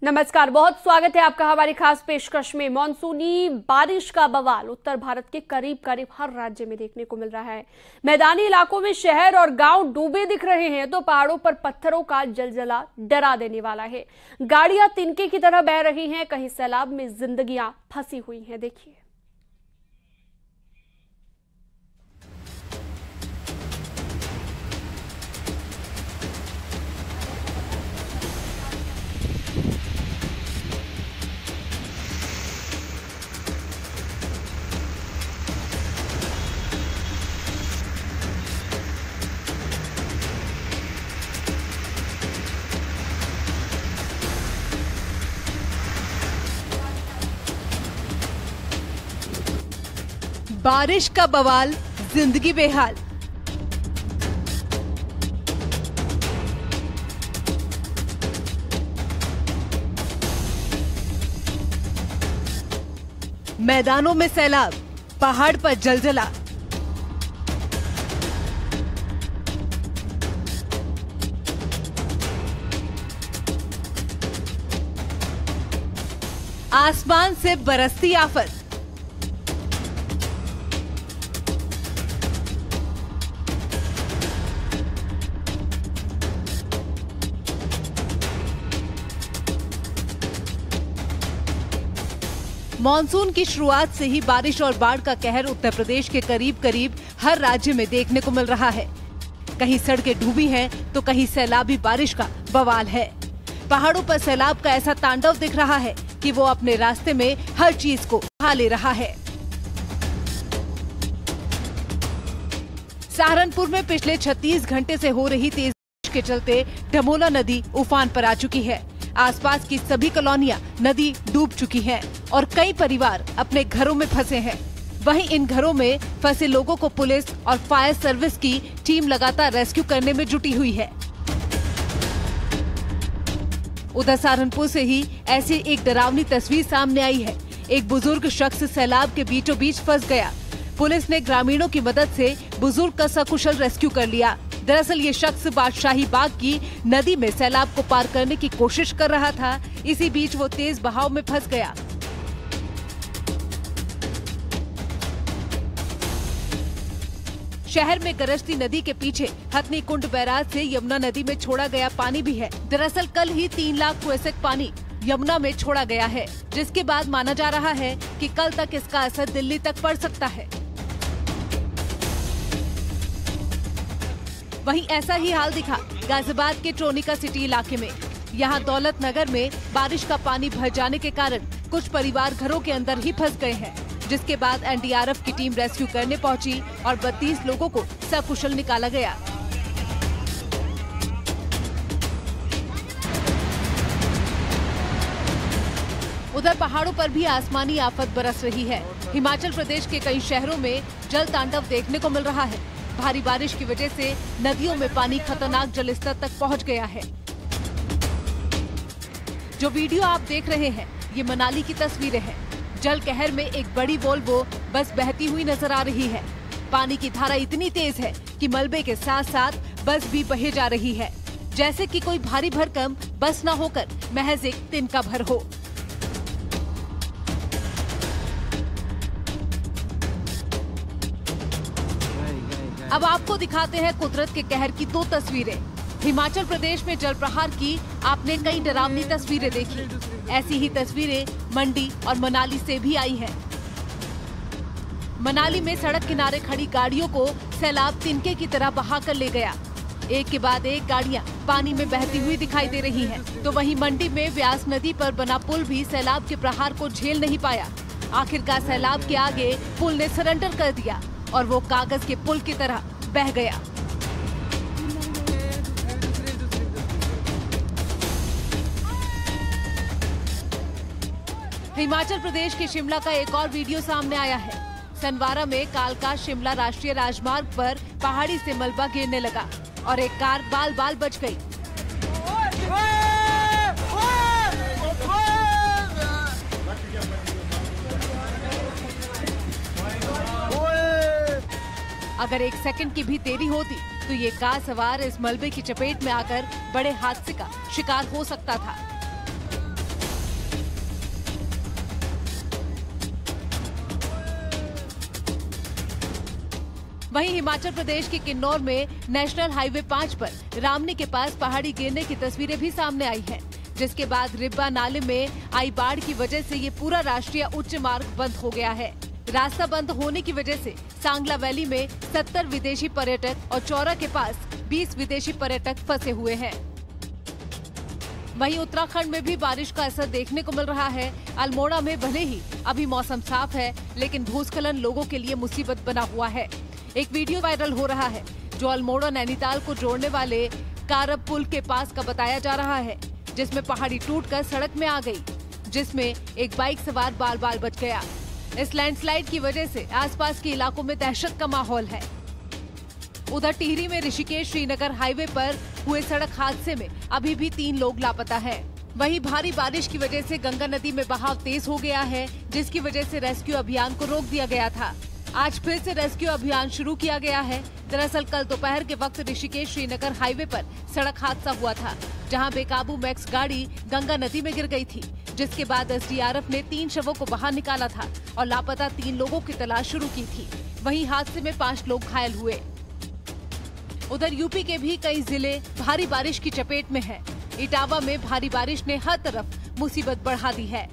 नमस्कार, बहुत स्वागत है आपका हमारी खास पेशकश में। मॉनसूनी बारिश का बवाल उत्तर भारत के करीब करीब हर राज्य में देखने को मिल रहा है। मैदानी इलाकों में शहर और गांव डूबे दिख रहे हैं तो पहाड़ों पर पत्थरों का जलजला डरा देने वाला है। गाड़ियां तिनके की तरह बह रही हैं, कहीं सैलाब में जिंदगियां फंसी हुई हैं। देखिए, बारिश का बवाल, जिंदगी बेहाल। मैदानों में सैलाब, पहाड़ पर जलजला। आसमान से बरसती आफत। मॉनसून की शुरुआत से ही बारिश और बाढ़ का कहर उत्तर प्रदेश के करीब करीब हर राज्य में देखने को मिल रहा है। कहीं सड़कें डूबी हैं तो कहीं सैलाबी बारिश का बवाल है। पहाड़ों पर सैलाब का ऐसा तांडव दिख रहा है कि वो अपने रास्ते में हर चीज को बहा ले रहा है। सहारनपुर में पिछले 36 घंटे से हो रही तेज बारिश के चलते डमोला नदी उफान पर आ चुकी है। आसपास की सभी कॉलोनियां नदी डूब चुकी हैं और कई परिवार अपने घरों में फंसे हैं। वहीं इन घरों में फंसे लोगों को पुलिस और फायर सर्विस की टीम लगातार रेस्क्यू करने में जुटी हुई है। उधर सहारनपुर से ही ऐसी एक डरावनी तस्वीर सामने आई है। एक बुजुर्ग शख्स सैलाब के बीचों बीच फंस गया। पुलिस ने ग्रामीणों की मदद से बुजुर्ग का सकुशल रेस्क्यू कर लिया। दरअसल ये शख्स बादशाही बाग की नदी में सैलाब को पार करने की कोशिश कर रहा था। इसी बीच वो तेज बहाव में फंस गया। शहर में गरजती नदी के पीछे हथनी कुंड बैराज से यमुना नदी में छोड़ा गया पानी भी है। दरअसल कल ही 3 लाख क्यूसेक पानी यमुना में छोड़ा गया है, जिसके बाद माना जा रहा है कि कल तक इसका असर दिल्ली तक पड़ सकता है। वहीं ऐसा ही हाल दिखा गाजियाबाद के ट्रोनिका सिटी इलाके में। यहां दौलत नगर में बारिश का पानी भर जाने के कारण कुछ परिवार घरों के अंदर ही फंस गए हैं, जिसके बाद एनडीआरएफ की टीम रेस्क्यू करने पहुंची और 32 लोगों को सकुशल निकाला गया। उधर पहाड़ों पर भी आसमानी आफत बरस रही है। हिमाचल प्रदेश के कई शहरों में जल तांडव देखने को मिल रहा है। भारी बारिश की वजह से नदियों में पानी खतरनाक जल स्तर तक पहुंच गया है। जो वीडियो आप देख रहे हैं ये मनाली की तस्वीरें हैं। जल कहर में एक बड़ी वोल्वो बस बहती हुई नजर आ रही है। पानी की धारा इतनी तेज है कि मलबे के साथ साथ बस भी बहे जा रही है, जैसे कि कोई भारी भरकम बस न होकर महज एक तिनका भर हो। अब आपको दिखाते हैं कुदरत के कहर की 2 तस्वीरें। हिमाचल प्रदेश में जल प्रहार की आपने कई डरावनी तस्वीरें देखी। ऐसी ही तस्वीरें मंडी और मनाली से भी आई हैं। मनाली में सड़क किनारे खड़ी गाड़ियों को सैलाब तिनके की तरह बहा कर ले गया। एक के बाद एक गाड़ियां पानी में बहती हुई दिखाई दे रही हैं। तो वहीं मंडी में व्यास नदी पर बना पुल भी सैलाब के प्रहार को झेल नहीं पाया। आखिरकार सैलाब के आगे पुल ने सरेंडर कर दिया और वो कागज के पुल की तरह बह गया। हिमाचल प्रदेश के शिमला का एक और वीडियो सामने आया है। सनवारा में कालका शिमला राष्ट्रीय राजमार्ग पर पहाड़ी से मलबा गिरने लगा और एक कार बाल बाल बच गई। अगर 1 सेकंड की भी देरी होती तो ये कार सवार इस मलबे की चपेट में आकर बड़े हादसे का शिकार हो सकता था। वहीं हिमाचल प्रदेश के किन्नौर में नेशनल हाईवे 5 पर रामनी के पास पहाड़ी गिरने की तस्वीरें भी सामने आई हैं, जिसके बाद रिब्बा नाले में आई बाढ़ की वजह से ये पूरा राष्ट्रीय उच्च मार्ग बंद हो गया है। रास्ता बंद होने की वजह से सांगला वैली में 70 विदेशी पर्यटक और चौरा के पास 20 विदेशी पर्यटक फंसे हुए हैं। वहीं उत्तराखंड में भी बारिश का असर देखने को मिल रहा है। अल्मोड़ा में भले ही अभी मौसम साफ है, लेकिन भूस्खलन लोगों के लिए मुसीबत बना हुआ है। एक वीडियो वायरल हो रहा है जो अल्मोड़ा नैनीताल को जोड़ने वाले कारब पुल के पास का बताया जा रहा है, जिसमें पहाड़ी टूटकर सड़क में आ गई, जिसमें एक बाइक सवार बाल बाल बच गया। इस लैंडस्लाइड की वजह से आसपास के इलाकों में दहशत का माहौल है। उधर टिहरी में ऋषिकेश श्रीनगर हाईवे पर हुए सड़क हादसे में अभी भी 3 लोग लापता हैं। वहीं भारी बारिश की वजह से गंगा नदी में बहाव तेज हो गया है, जिसकी वजह से रेस्क्यू अभियान को रोक दिया गया था। आज फिर से रेस्क्यू अभियान शुरू किया गया है। दरअसल कल दोपहर के वक्त ऋषिकेश श्रीनगर हाईवे पर सड़क हादसा हुआ था, जहां बेकाबू मैक्स गाड़ी गंगा नदी में गिर गई थी, जिसके बाद एसडीआरएफ ने 3 शवों को बाहर निकाला था और लापता 3 लोगों की तलाश शुरू की थी। वहीं हादसे में 5 लोग घायल हुए। उधर यूपी के भी कई जिले भारी बारिश की चपेट में हैं। इटावा में भारी बारिश ने हर तरफ मुसीबत बढ़ा दी है।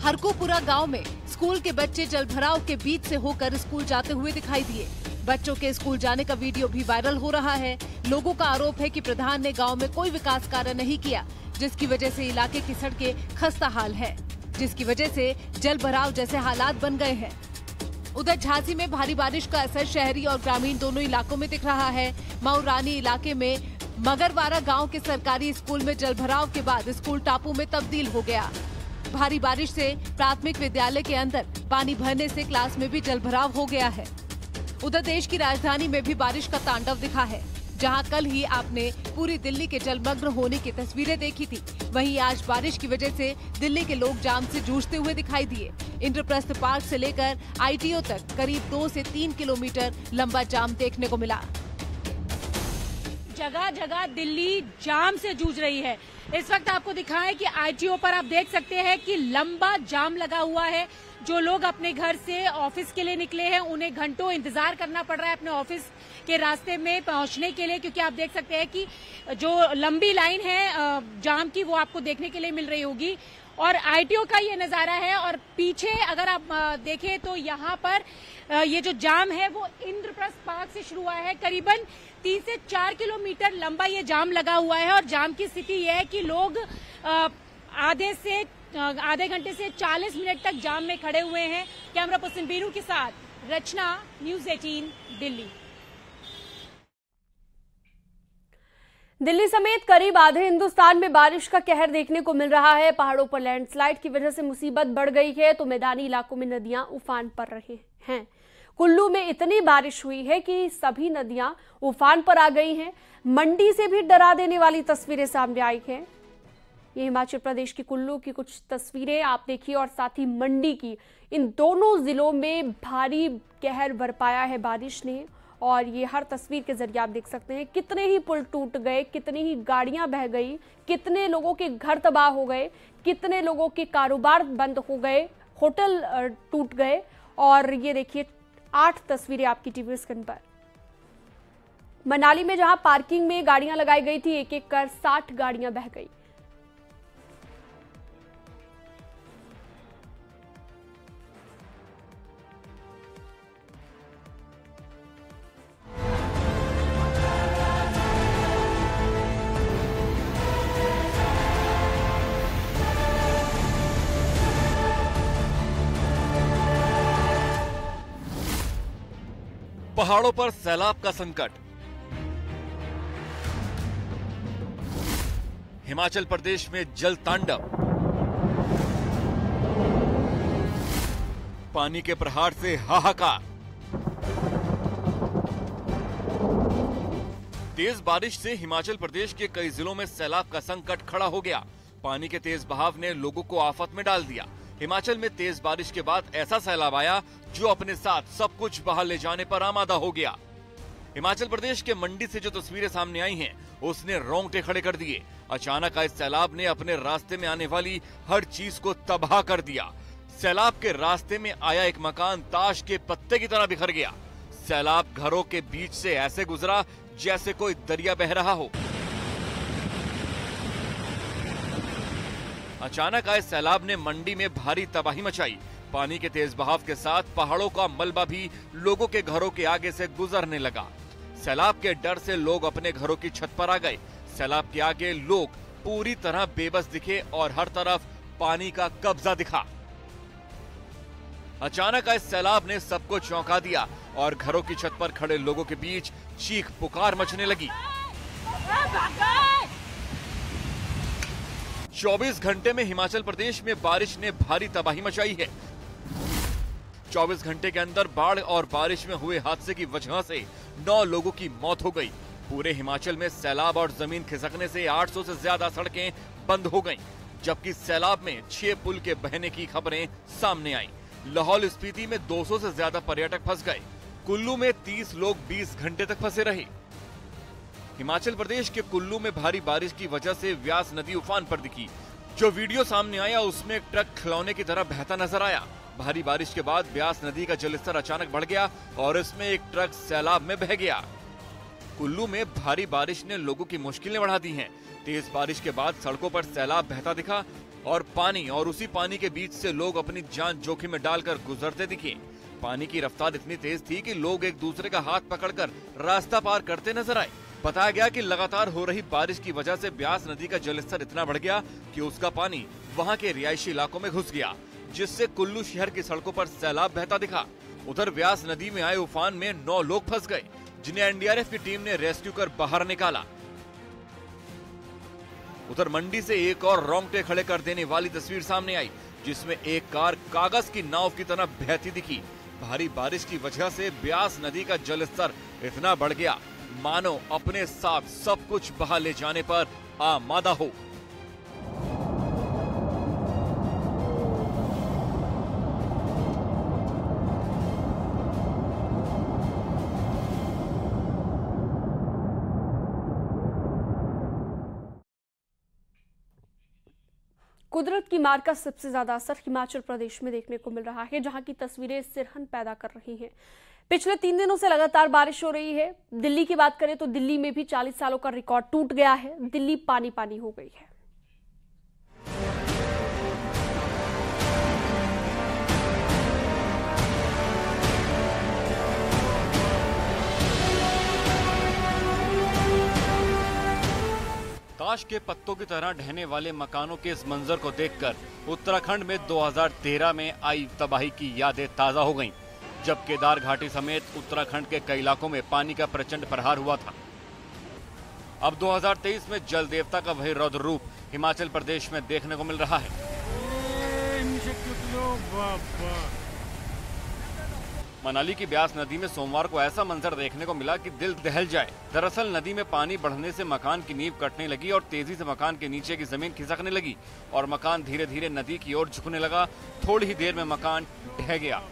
हरकुपुरा गांव में स्कूल के बच्चे जलभराव के बीच से होकर स्कूल जाते हुए दिखाई दिए। बच्चों के स्कूल जाने का वीडियो भी वायरल हो रहा है। लोगों का आरोप है कि प्रधान ने गांव में कोई विकास कार्य नहीं किया, जिसकी वजह से इलाके की सड़कें खस्ता हाल है, जिसकी वजह से जलभराव जैसे हालात बन गए हैं। उधर झांसी में भारी बारिश का असर शहरी और ग्रामीण दोनों इलाकों में दिख रहा है। माऊरानी इलाके में मगरवाड़ा गांव के सरकारी स्कूल में जलभराव के बाद स्कूल टापू में तब्दील हो गया। भारी बारिश से प्राथमिक विद्यालय के अंदर पानी भरने से क्लास में भी जलभराव हो गया है। उधर देश की राजधानी में भी बारिश का तांडव दिखा है, जहां कल ही आपने पूरी दिल्ली के जलमग्न होने की तस्वीरें देखी थी। वहीं आज बारिश की वजह से दिल्ली के लोग जाम से जूझते हुए दिखाई दिए। इंद्रप्रस्थ पार्क से लेकर आईटीओ तक करीब 2 से 3 किलोमीटर लंबा जाम देखने को मिला। जगह जगह दिल्ली जाम से जूझ रही है। इस वक्त आपको दिखाएं कि आईटीओ पर आप देख सकते हैं कि लंबा जाम लगा हुआ है। जो लोग अपने घर से ऑफिस के लिए निकले हैं, उन्हें घंटों इंतजार करना पड़ रहा है अपने ऑफिस के रास्ते में पहुंचने के लिए, क्योंकि आप देख सकते हैं कि जो लंबी लाइन है जाम की, वो आपको देखने के लिए मिल रही होगी। और आईटीओ का ये नजारा है। और पीछे अगर आप देखें तो यहाँ पर ये जो जाम है वो इंद्रप्रस्थ पार्क से शुरू हुआ है। करीबन 3 से 4 किलोमीटर लंबा ये जाम लगा हुआ है। और जाम की स्थिति यह है कि लोग आधे घंटे से 40 मिनट तक जाम में खड़े हुए हैं। कैमरा पर्सन बीरू के साथ रचना, न्यूज़ 18 दिल्ली। दिल्ली समेत करीब आधे हिंदुस्तान में बारिश का कहर देखने को मिल रहा है। पहाड़ों पर लैंडस्लाइड की वजह से मुसीबत बढ़ गई है, तो मैदानी इलाकों में नदियां उफान पर रही हैं। कुल्लू में इतनी बारिश हुई है कि सभी नदियां उफान पर आ गई हैं। मंडी से भी डरा देने वाली तस्वीरें सामने आई हैं। ये हिमाचल प्रदेश की कुल्लू की कुछ तस्वीरें आप देखिए, और साथ ही मंडी की। इन दोनों जिलों में भारी कहर बरपाया है बारिश ने। और ये हर तस्वीर के जरिए आप देख सकते हैं कितने ही पुल टूट गए, कितनी ही गाड़ियां बह गई, कितने लोगों के घर तबाह हो गए, कितने लोगों के कारोबार बंद हो गए, होटल टूट गए। और ये देखिए 8 तस्वीरें आपकी टीवी स्क्रीन पर। मनाली में जहां पार्किंग में गाड़ियां लगाई गई थी, एक एक कर 60 गाड़ियां बह गई। पहाड़ों पर सैलाब का संकट। हिमाचल प्रदेश में जल तांडव। पानी के प्रहार से हाहाकार। तेज बारिश से हिमाचल प्रदेश के कई जिलों में सैलाब का संकट खड़ा हो गया। पानी के तेज बहाव ने लोगों को आफत में डाल दिया। हिमाचल में तेज बारिश के बाद ऐसा सैलाब आया जो अपने साथ सब कुछ बहा ले जाने पर आमादा हो गया। हिमाचल प्रदेश के मंडी से जो तस्वीरें सामने आई हैं, उसने रोंगटे खड़े कर दिए। अचानक आए सैलाब ने अपने रास्ते में आने वाली हर चीज को तबाह कर दिया। सैलाब के रास्ते में आया एक मकान ताश के पत्ते की तरह बिखर गया। सैलाब घरों के बीच से ऐसे गुजरा जैसे कोई दरिया बह रहा हो। अचानक आए सैलाब ने मंडी में भारी तबाही मचाई। पानी के तेज बहाव के साथ पहाड़ों का मलबा भी लोगों के घरों के आगे से गुजरने लगा। सैलाब के डर से लोग अपने घरों की छत पर आ गए। सैलाब के आगे लोग पूरी तरह बेबस दिखे और हर तरफ पानी का कब्जा दिखा। अचानक आए सैलाब ने सबको चौंका दिया और घरों की छत पर खड़े लोगों के बीच चीख पुकार मचने लगी। 24 घंटे में हिमाचल प्रदेश में बारिश ने भारी तबाही मचाई है। 24 घंटे के अंदर बाढ़ और बारिश में हुए हादसे की वजह से 9 लोगों की मौत हो गई। पूरे हिमाचल में सैलाब और जमीन खिसकने से 800 से ज्यादा सड़कें बंद हो गईं, जबकि सैलाब में 6 पुल के बहने की खबरें सामने आईं। लाहौल स्पीति में 200 से ज्यादा पर्यटक फंस गए। कुल्लू में 30 लोग 20 घंटे तक फंसे रहे। हिमाचल प्रदेश के कुल्लू में भारी बारिश की वजह से व्यास नदी उफान पर दिखी। जो वीडियो सामने आया उसमें एक ट्रक खिलौने की तरह बहता नजर आया। भारी बारिश के बाद व्यास नदी का जलस्तर अचानक बढ़ गया और इसमें एक ट्रक सैलाब में बह गया। कुल्लू में भारी बारिश ने लोगों की मुश्किलें बढ़ा दी हैं। तेज बारिश के बाद सड़कों पर सैलाब बहता दिखा और पानी और उसी पानी के बीच से लोग अपनी जान जोखिम में डालकर गुजरते दिखे। पानी की रफ्तार इतनी तेज थी कि लोग एक दूसरे का हाथ पकड़कर रास्ता पार करते नजर आए। बताया गया कि लगातार हो रही बारिश की वजह से ब्यास नदी का जलस्तर इतना बढ़ गया कि उसका पानी वहां के रिहायशी इलाकों में घुस गया, जिससे कुल्लू शहर की सड़कों पर सैलाब बहता दिखा। उधर ब्यास नदी में आए उफान में 9 लोग फंस गए, जिन्हें एनडीआरएफ की टीम ने रेस्क्यू कर बाहर निकाला। उधर मंडी से एक और रोंगटे खड़े कर देने वाली तस्वीर सामने आई, जिसमें एक कार कागज की नाव की तरह बहती दिखी। भारी बारिश की वजह से ब्यास नदी का जलस्तर इतना बढ़ गया मानो अपने साथ सब कुछ बहा ले जाने पर आमादा हो। कुदरत की मार का सबसे ज्यादा असर हिमाचल प्रदेश में देखने को मिल रहा है, जहां की तस्वीरें सिरहन पैदा कर रही हैं। पिछले 3 दिनों से लगातार बारिश हो रही है। दिल्ली की बात करें तो दिल्ली में भी 40 सालों का रिकॉर्ड टूट गया है। दिल्ली पानी पानी हो गई है। ताश के पत्तों की तरह ढहने वाले मकानों के इस मंजर को देखकर उत्तराखंड में 2013 में आई तबाही की यादें ताजा हो गईं, जब केदार घाटी समेत उत्तराखंड के कई इलाकों में पानी का प्रचंड प्रहार हुआ था। अब 2023 में जल देवता का वही रौद्र रूप हिमाचल प्रदेश में देखने को मिल रहा है। मनाली की ब्यास नदी में सोमवार को ऐसा मंजर देखने को मिला कि दिल दहल जाए। दरअसल नदी में पानी बढ़ने से मकान की नींव कटने लगी और तेजी से मकान के नीचे की जमीन खिसकने लगी और मकान धीरे धीरे नदी की ओर झुकने लगा। थोड़ी ही देर में मकान ढह गया।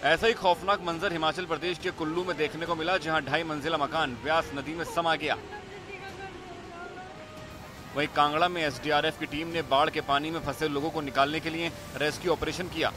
ऐसा ही खौफनाक मंजर हिमाचल प्रदेश के कुल्लू में देखने को मिला, जहां 2.5 मंजिला मकान ब्यास नदी में समा गया। वहीं कांगड़ा में एसडीआरएफ की टीम ने बाढ़ के पानी में फंसे लोगों को निकालने के लिए रेस्क्यू ऑपरेशन किया।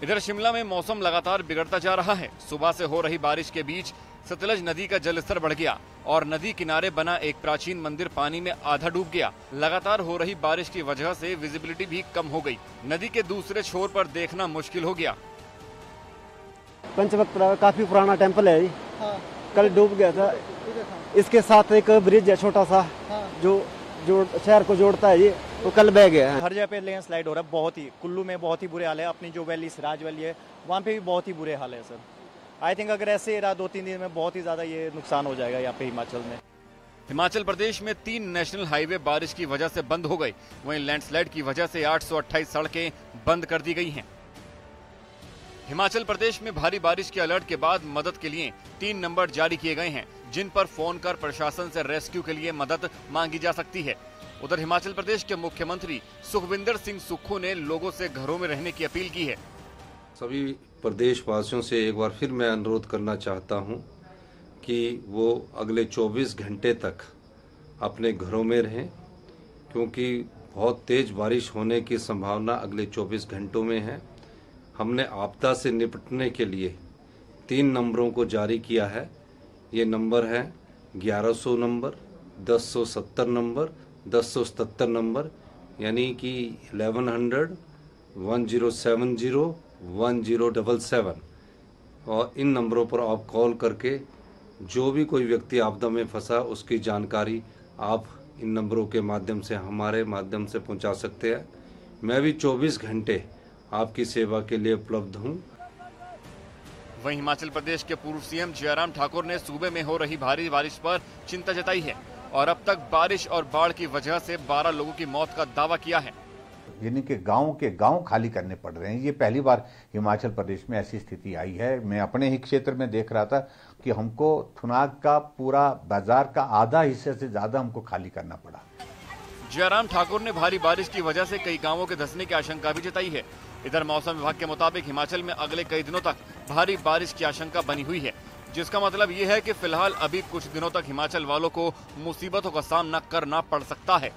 इधर शिमला में मौसम लगातार बिगड़ता जा रहा है। सुबह से हो रही बारिश के बीच सतलज नदी का जलस्तर बढ़ गया और नदी किनारे बना एक प्राचीन मंदिर पानी में आधा डूब गया। लगातार हो रही बारिश की वजह से विजिबिलिटी भी कम हो गई। नदी के दूसरे छोर पर देखना मुश्किल हो गया। पंचवक्र काफी पुराना टेम्पल है। हाँ। कल डूब गया था। इसके साथ एक ब्रिज है छोटा सा। हाँ। जो शहर को जोड़ता है, ये तो कल बह गया है। हर जगह पे लैंडस्लाइड हो रहा है। बहुत ही कुल्लू में बहुत ही बुरे हाल है। अपनी जो वैली सिराज वैली है वहाँ पे भी बहुत ही बुरे हाल है सर। आई थिंक अगर ऐसे रहा 2-3 दिन में बहुत ही ज्यादा ये नुकसान हो जाएगा यहाँ पे हिमाचल में। हिमाचल प्रदेश में 3 नेशनल हाईवे बारिश की वजह से बंद हो गए। वहीं लैंडस्लाइड की वजह से 828 सड़कें बंद कर दी गई हैं। हिमाचल प्रदेश में भारी बारिश के अलर्ट के बाद मदद के लिए 3 नंबर जारी किए गए हैं, जिन पर फोन कर प्रशासन से रेस्क्यू के लिए मदद मांगी जा सकती है। उधर हिमाचल प्रदेश के मुख्यमंत्री सुखविंदर सिंह सुक्खू ने लोगों से घरों में रहने की अपील की है। सभी प्रदेशवासियों से एक बार फिर मैं अनुरोध करना चाहता हूं कि वो अगले 24 घंटे तक अपने घरों में रहें, क्योंकि बहुत तेज बारिश होने की संभावना अगले 24 घंटों में है। हमने आपदा से निपटने के लिए 3 नंबरों को जारी किया है। ये नंबर है 1100 नंबर, 1070 नंबर, 1077 नंबर, यानी कि 1100, 1070, 1077। और इन नंबरों पर आप कॉल करके जो भी कोई व्यक्ति आपदा में फंसा उसकी जानकारी आप इन नंबरों के माध्यम से, हमारे माध्यम से पहुंचा सकते हैं। मैं भी 24 घंटे आपकी सेवा के लिए उपलब्ध हूं। वहीं हिमाचल प्रदेश के पूर्व सीएम जयराम ठाकुर ने सूबे में हो रही भारी बारिश पर चिंता जताई है और अब तक बारिश और बाढ़ की वजह से 12 लोगों की मौत का दावा किया है। यानी कि गांव के गांव खाली करने पड़ रहे हैं। ये पहली बार हिमाचल प्रदेश में ऐसी स्थिति आई है। मैं अपने ही क्षेत्र में देख रहा था कि हमको थुनाग का पूरा बाजार का आधा हिस्से से ज्यादा हमको खाली करना पड़ा। जयराम ठाकुर ने भारी बारिश की वजह से कई गांवों के धंसने की आशंका भी जताई है। इधर मौसम विभाग के मुताबिक हिमाचल में अगले कई दिनों तक भारी बारिश की आशंका बनी हुई है, जिसका मतलब ये है कि फिलहाल अभी कुछ दिनों तक हिमाचल वालों को मुसीबतों का सामना करना पड़ सकता है।